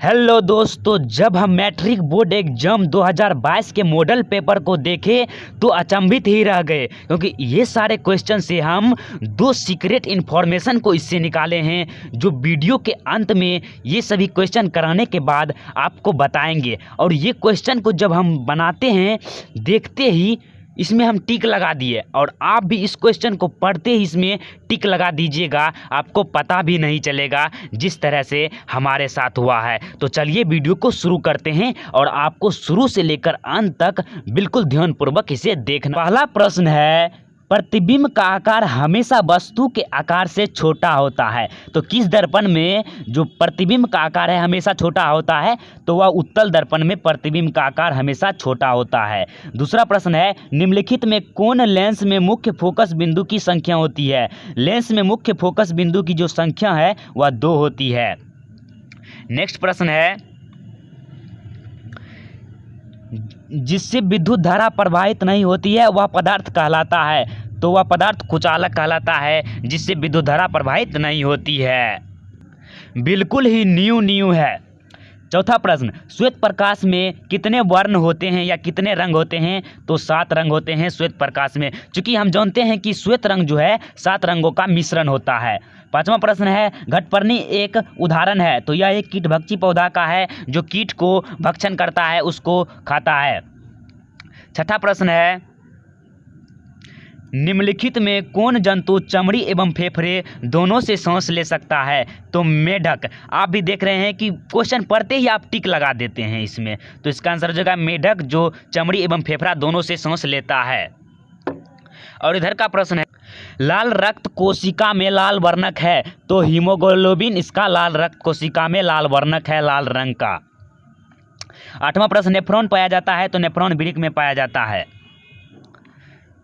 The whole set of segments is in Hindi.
हेलो दोस्तों, जब हम मैट्रिक बोर्ड एग्जाम 2022 के मॉडल पेपर को देखे तो अचंभित ही रह गए, क्योंकि ये सारे क्वेश्चन से हम दो सीक्रेट इन्फॉर्मेशन को इससे निकाले हैं, जो वीडियो के अंत में ये सभी क्वेश्चन कराने के बाद आपको बताएंगे। और ये क्वेश्चन को जब हम बनाते हैं, देखते ही इसमें हम टिक लगा दिए, और आप भी इस क्वेश्चन को पढ़ते ही इसमें टिक लगा दीजिएगा। आपको पता भी नहीं चलेगा, जिस तरह से हमारे साथ हुआ है। तो चलिए वीडियो को शुरू करते हैं, और आपको शुरू से लेकर अंत तक बिल्कुल ध्यानपूर्वक इसे देखना। पहला प्रश्न है, प्रतिबिंब का आकार हमेशा वस्तु के आकार से छोटा होता है। तो किस दर्पण में जो प्रतिबिंब का आकार है हमेशा छोटा होता है? तो वह उत्तल दर्पण में प्रतिबिंब का आकार हमेशा छोटा होता है। दूसरा प्रश्न है, निम्नलिखित में कौन लेंस में मुख्य फोकस बिंदु की संख्या होती है? लेंस में मुख्य फोकस बिंदु की जो संख्या है वह 2 होती है। नेक्स्ट प्रश्न है, जिससे विद्युत धारा प्रवाहित नहीं होती है वह पदार्थ कहलाता है। तो वह पदार्थ कुचालक कहलाता है, जिससे विद्युत धारा प्रवाहित नहीं होती है। बिल्कुल ही न्यू है। चौथा प्रश्न, श्वेत प्रकाश में कितने वर्ण होते हैं या कितने रंग होते हैं? तो 7 रंग होते हैं श्वेत प्रकाश में, क्योंकि हम जानते हैं कि श्वेत रंग जो है 7 रंगों का मिश्रण होता है। पांचवा प्रश्न है, घटपर्णी एक उदाहरण है। तो यह एक कीटभक्षी पौधा का है, जो कीट को भक्षण करता है, उसको खाता है। छठा प्रश्न है, निम्नलिखित में कौन जंतु चमड़ी एवं फेफड़े दोनों से सांस ले सकता है? तो मेढक। आप भी देख रहे हैं कि क्वेश्चन पढ़ते ही आप टिक लगा देते हैं इसमें, तो इसका आंसर हो जाएगा मेढक, जो चमड़ी एवं फेफड़ा दोनों से सांस लेता है। और इधर का प्रश्न है, लाल रक्त कोशिका में लाल वर्णक है। तो हीमोग्लोबिन इसका लाल रक्त कोशिका में लाल वर्णक है, लाल रंग का। आठवां प्रश्न, नेफ्रॉन पाया जाता है। तो नेफ्रॉन वृक्क में पाया जाता है।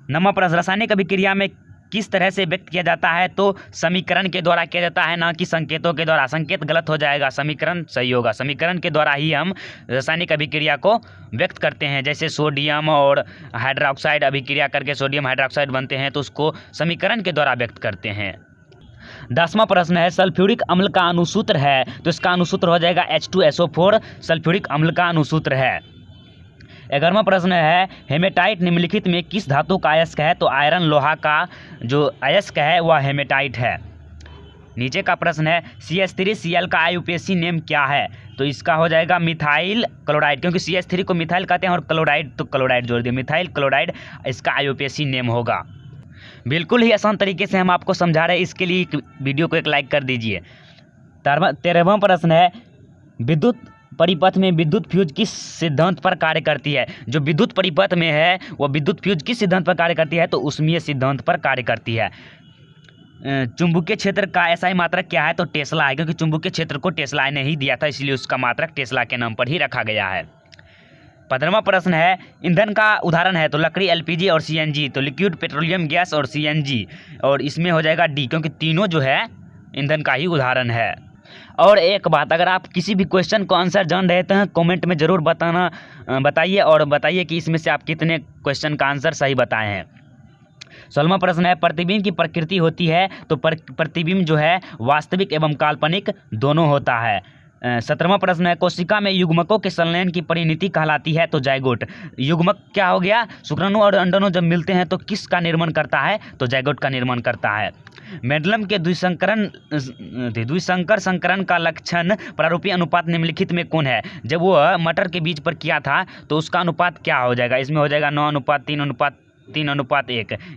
नौवां प्रश्न, रासायनिक अभिक्रिया में किस तरह से व्यक्त किया जाता है? तो समीकरण के द्वारा किया जाता है, ना कि संकेतों के द्वारा। संकेत गलत हो जाएगा, समीकरण सही होगा। समीकरण के द्वारा ही हम रासायनिक अभिक्रिया को व्यक्त करते हैं। जैसे सोडियम और हाइड्रोक्साइड अभिक्रिया करके सोडियम हाइड्रोक्साइड बनते हैं, तो उसको समीकरण के द्वारा व्यक्त करते हैं। 10वां प्रश्न है, सल्फ्यूरिक अम्ल का अणुसूत्र है। तो इसका अणुसूत्र हो जाएगा H2SO4, सल्फ्यूरिक अम्ल का अणुसूत्र है। 11वां प्रश्न है, हेमेटाइट निम्नलिखित में किस धातु का अयस्क है? तो आयरन लोहा का जो अयस्क है वह हेमेटाइट है। नीचे का प्रश्न है, CH3Cl का आईयूपीएसी नेम क्या है? तो इसका हो जाएगा मिथाइल क्लोराइड, क्योंकि CH3 को मिथाइल कहते हैं और क्लोराइड तो क्लोराइड जोड़ दिए, मिथाइल क्लोराइड इसका आईयूपीएसी नेम होगा। बिल्कुल ही आसान तरीके से हम आपको समझा रहे हैं, इसके लिए वीडियो को एक लाइक कर दीजिए। 13वां प्रश्न है, विद्युत परिपथ में विद्युत फ्यूज किस सिद्धांत पर कार्य करती है? जो विद्युत परिपथ में है वो विद्युत फ्यूज किस सिद्धांत पर कार्य करती है? तो ऊष्मीय सिद्धांत पर कार्य करती है। चुंबकीय क्षेत्र का एसआई मात्रक क्या है? तो टेस्ला है, क्योंकि चुंबकीय क्षेत्र को टेस्ला ने ही दिया था, इसलिए उसका मात्रक टेस्ला के नाम पर ही रखा गया है। 15वां प्रश्न है, ईंधन का उदाहरण है। तो लकड़ी, एलपीजी और सीएनजी। तो लिक्विड पेट्रोलियम गैस और सीएनजी, और इसमें हो जाएगा डी, क्योंकि तीनों जो है ईंधन का ही उदाहरण है। और एक बात, अगर आप किसी भी क्वेश्चन को आंसर जान रहे हैं कमेंट में ज़रूर बताइए, और बताइए कि इसमें से आप कितने क्वेश्चन का आंसर सही बताए हैं। 16वां प्रश्न है, प्रतिबिंब की प्रकृति होती है। तो प्रतिबिंब जो है वास्तविक एवं काल्पनिक दोनों होता है। 17वां प्रश्न है, कोशिका में युग्मकों के संलयन की परिणति कहलाती है। तो जाइगोट। युग्मक क्या हो गया? शुक्राणु और अंडाणु जब मिलते हैं तो किसका निर्माण करता है? तो जाइगोट का निर्माण करता है। मेंडलम के द्विसंकर संकरण का लक्षण प्रारूपी अनुपात निम्नलिखित में कौन है? जब वो मटर के बीज पर किया था तो उसका अनुपात क्या हो जाएगा? इसमें हो जाएगा 9:3:3:1।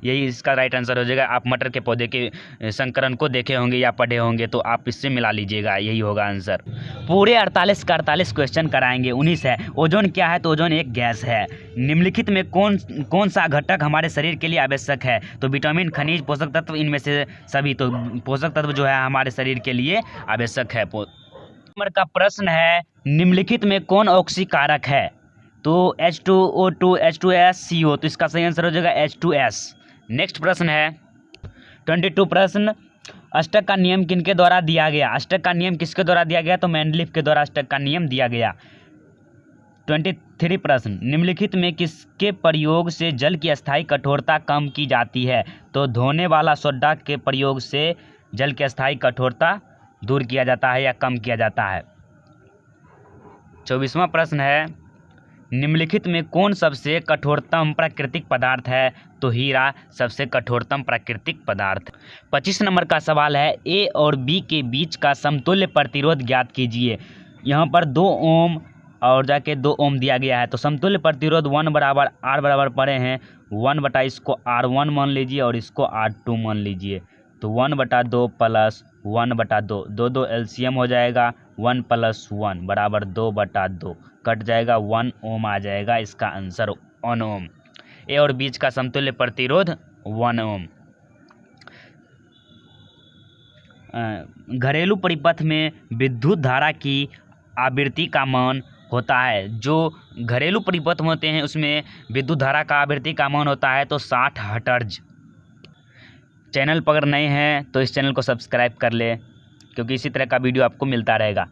यही इसका राइट आंसर हो जाएगा। आप मटर के पौधे के संकरण को देखे होंगे या पढ़े होंगे, तो आप इससे मिला लीजिएगा, यही होगा आंसर। पूरे 48 का 48 क्वेश्चन कराएंगे। 19 है, ओजोन क्या है? तो ओजोन एक गैस है। निम्नलिखित में कौन सा घटक हमारे शरीर के लिए आवश्यक है? तो विटामिन, खनिज, पोषक तत्व, इनमें से सभी। तो पोषक तत्व जो है हमारे शरीर के लिए आवश्यक है। नंबर का प्रश्न है, निम्नलिखित में कौन ऑक्सीकारक है? तो H2O2, H2S, CO। तो इसका सही आंसर हो जाएगा H2S। नेक्स्ट प्रश्न है 22 प्रश्न, अष्टक का नियम किनके द्वारा दिया गया? अष्टक का नियम किसके द्वारा दिया गया? तो मेंडलीफ के द्वारा अष्टक का नियम दिया गया। 23 प्रश्न, निम्नलिखित में किसके प्रयोग से जल की अस्थायी कठोरता कम की जाती है? तो धोने वाला सोडा के प्रयोग से जल की अस्थायी कठोरता दूर किया जाता है या कम किया जाता है। 24वां प्रश्न है, निम्नलिखित में कौन सबसे कठोरतम प्राकृतिक पदार्थ है? तो हीरा सबसे कठोरतम प्राकृतिक पदार्थ। 25 नंबर का सवाल है, ए और बी के बीच का समतुल्य प्रतिरोध ज्ञात कीजिए। यहाँ पर 2 ओम और जाके 2 ओम दिया गया है, तो समतुल्य प्रतिरोध 1 बराबर आर बराबर पड़े हैं 1 बटा इसको R1 मान लीजिए और इसको R2 मान लीजिए। तो 1/2 प्लस 1/2, 2 एलसीएम हो जाएगा, 1 + 1 बराबर 2/2, कट जाएगा 1 ओम आ जाएगा इसका आंसर 1 ओम। ए और बीच का समतुल्य प्रतिरोध 1 ओम। घरेलू परिपथ में विद्युत धारा की आवृत्ति का मान होता है। जो घरेलू परिपथ होते हैं उसमें विद्युत धारा का आवृत्ति का मान होता है तो 60 हर्ट्ज। चैनल पर अगर नए हैं तो इस चैनल को सब्सक्राइब कर ले, क्योंकि इसी तरह का वीडियो आपको मिलता रहेगा।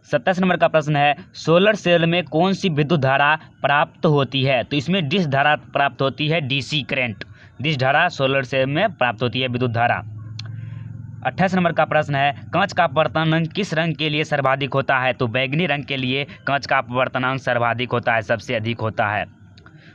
27 नंबर का प्रश्न है, सोलर सेल में कौन सी विद्युत धारा प्राप्त होती है? तो इसमें डिश धारा प्राप्त होती है, डीसी करंट। डिश धारा सोलर सेल में प्राप्त होती है विद्युत धारा। 28 नंबर का प्रश्न है, कांच का अपवर्तनांक किस रंग के लिए सर्वाधिक होता है? तो बैगनी रंग के लिए कांच का अपवर्तनांक सर्वाधिक होता है, सबसे अधिक होता है।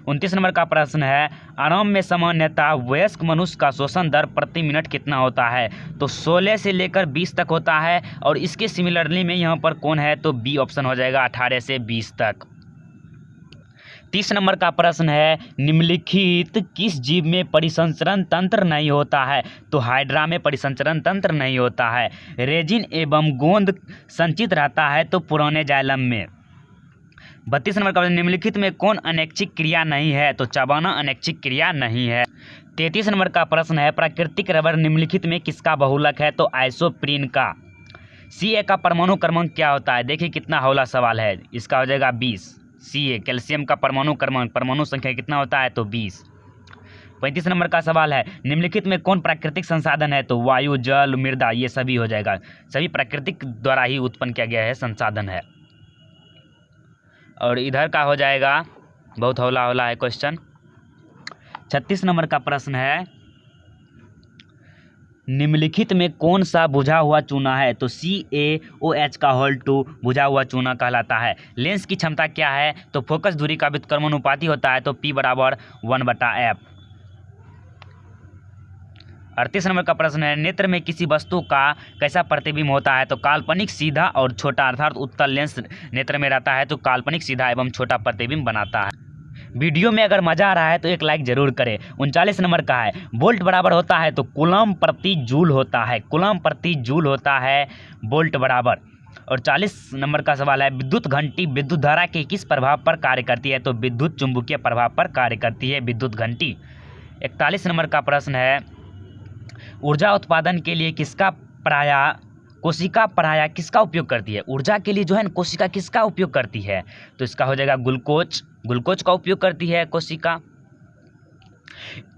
29 नंबर का प्रश्न है, आराम में सामान्यतः वयस्क मनुष्य का श्वसन दर प्रति मिनट कितना होता है? तो 16 से लेकर 20 तक होता है, और इसके सिमिलरली में यहाँ पर कौन है? तो बी ऑप्शन हो जाएगा, 18 से 20 तक। 30 नंबर का प्रश्न है, निम्नलिखित किस जीव में परिसंचरण तंत्र नहीं होता है? तो हाइड्रा में परिसंचरण तंत्र नहीं होता है। रेजिन एवं गोंद संचित रहता है तो पुराने जाइलम में। 32 नंबर का प्रश्न, निम्नलिखित में कौन अनैच्छिक क्रिया नहीं है? तो चबाना अनैच्छिक क्रिया नहीं है। 33 नंबर का प्रश्न है, प्राकृतिक रबर निम्नलिखित में किसका बहुलक है? तो आइसोप्रीन का। Ca का परमाणु क्रमांक क्या होता है? देखिए कितना हौला सवाल है, इसका हो जाएगा 20। Ca कैल्शियम का परमाणु क्रमांक, परमाणु संख्या कितना होता है? तो 20। 35 नंबर का सवाल है, निम्नलिखित में कौन प्राकृतिक संसाधन है? तो वायु, जल, मृदा, ये सभी हो जाएगा। सभी प्राकृतिक द्वारा ही उत्पन्न किया गया है, संसाधन है। और इधर का हो जाएगा, बहुत हौला है क्वेश्चन। 36 नंबर का प्रश्न है, निम्नलिखित में कौन सा बुझा हुआ चूना है? तो CaOH का होल2 बुझा हुआ चूना कहलाता है। लेंस की क्षमता क्या है? तो फोकस दूरी का व्युत्क्रमानुपाती होता है, तो P बराबर 1/f। 38 नंबर का प्रश्न है, नेत्र में किसी वस्तु का कैसा प्रतिबिंब होता है? तो काल्पनिक सीधा और छोटा, अर्थात उत्तल लेंस नेत्र में रहता है तो काल्पनिक सीधा एवं छोटा प्रतिबिंब बनाता है। वीडियो में अगर मजा आ रहा है तो एक लाइक जरूर करें। 39 नंबर का है, वोल्ट बराबर होता है तो कूलम प्रति जूल होता है, कूलम प्रति जूल होता है वोल्ट बराबर। और 40 नंबर का सवाल है, विद्युत घंटी विद्युत धारा के किस प्रभाव पर कार्य करती है? तो विद्युत चुंबकीय प्रभाव पर कार्य करती है विद्युत घंटी। 41 नंबर का प्रश्न है, ऊर्जा उत्पादन के लिए कोशिका पराया किसका उपयोग करती है? ऊर्जा के लिए जो है ना कोशिका किसका उपयोग करती है? तो इसका हो जाएगा ग्लूकोज का उपयोग करती है कोशिका।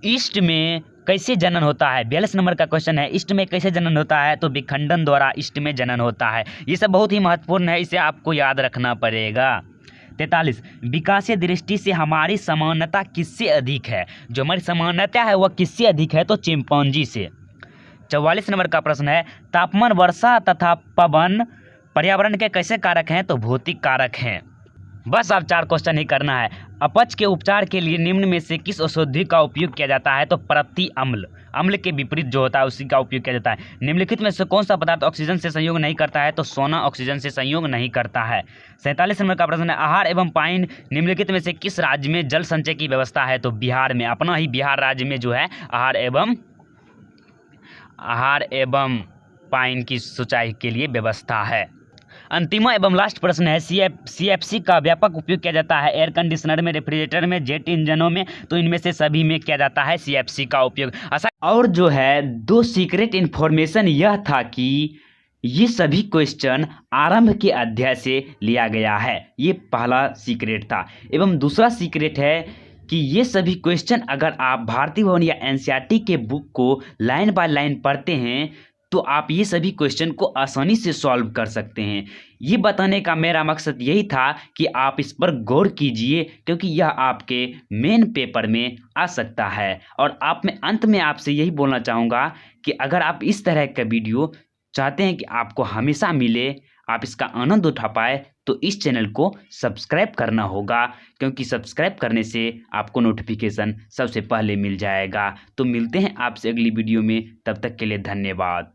ईस्ट में कैसे जनन होता है? 42 नंबर का क्वेश्चन है, ईस्ट में कैसे जनन होता है? तो विखंडन द्वारा ईस्ट में जनन होता है। ये सब बहुत ही महत्वपूर्ण है, इसे आपको याद रखना पड़ेगा। 43, विकासीय दृष्टि से हमारी समानता किससे अधिक है? जो हमारी समानता है वह किससे अधिक है? तो चिंपांजी से। 44 नंबर का प्रश्न है, तापमान, वर्षा तथा पवन पर्यावरण के कैसे कारक हैं? तो भौतिक कारक हैं। बस अब 4 क्वेश्चन ही करना है। अपच के उपचार के लिए निम्न में से किस औषधि का उपयोग किया जाता है? तो प्रति अम्ल के विपरीत जो होता है उसी का उपयोग किया जाता है। निम्नलिखित में से कौन सा पदार्थ ऑक्सीजन से संयोग नहीं करता है? तो सोना ऑक्सीजन से संयोग नहीं करता है। 47 नंबर का प्रश्न है, आहार एवं पानी निम्नलिखित में से किस राज्य में जल संचय की व्यवस्था है? तो बिहार में, अपना ही बिहार राज्य में जो है आहार एवं पानी की सिंचाई के लिए व्यवस्था है। अंतिम एवं लास्ट प्रश्न है, CFC का व्यापक उपयोग किया जाता है एयर कंडीशनर में, रेफ्रिजरेटर में, जेट इंजनों में, तो इनमें से सभी में किया जाता है CFC का उपयोग। और जो है 2 सीक्रेट इन्फॉर्मेशन यह था कि ये सभी क्वेश्चन आरंभ के अध्याय से लिया गया है, ये पहला सीक्रेट था। एवं दूसरा सीक्रेट है कि ये सभी क्वेश्चन अगर आप भारतीय भवन या NCERT के बुक को लाइन बाय लाइन पढ़ते हैं तो आप ये सभी क्वेश्चन को आसानी से सॉल्व कर सकते हैं। ये बताने का मेरा मकसद यही था कि आप इस पर गौर कीजिए, क्योंकि यह आपके मेन पेपर में आ सकता है। और अंत में आपसे यही बोलना चाहूँगा कि अगर आप इस तरह का वीडियो चाहते हैं कि आपको हमेशा मिले, आप इसका आनंद उठा पाए तो इस चैनल को सब्सक्राइब करना होगा, क्योंकि सब्सक्राइब करने से आपको नोटिफिकेशन सबसे पहले मिल जाएगा। तो मिलते हैं आपसे अगली वीडियो में, तब तक के लिए धन्यवाद।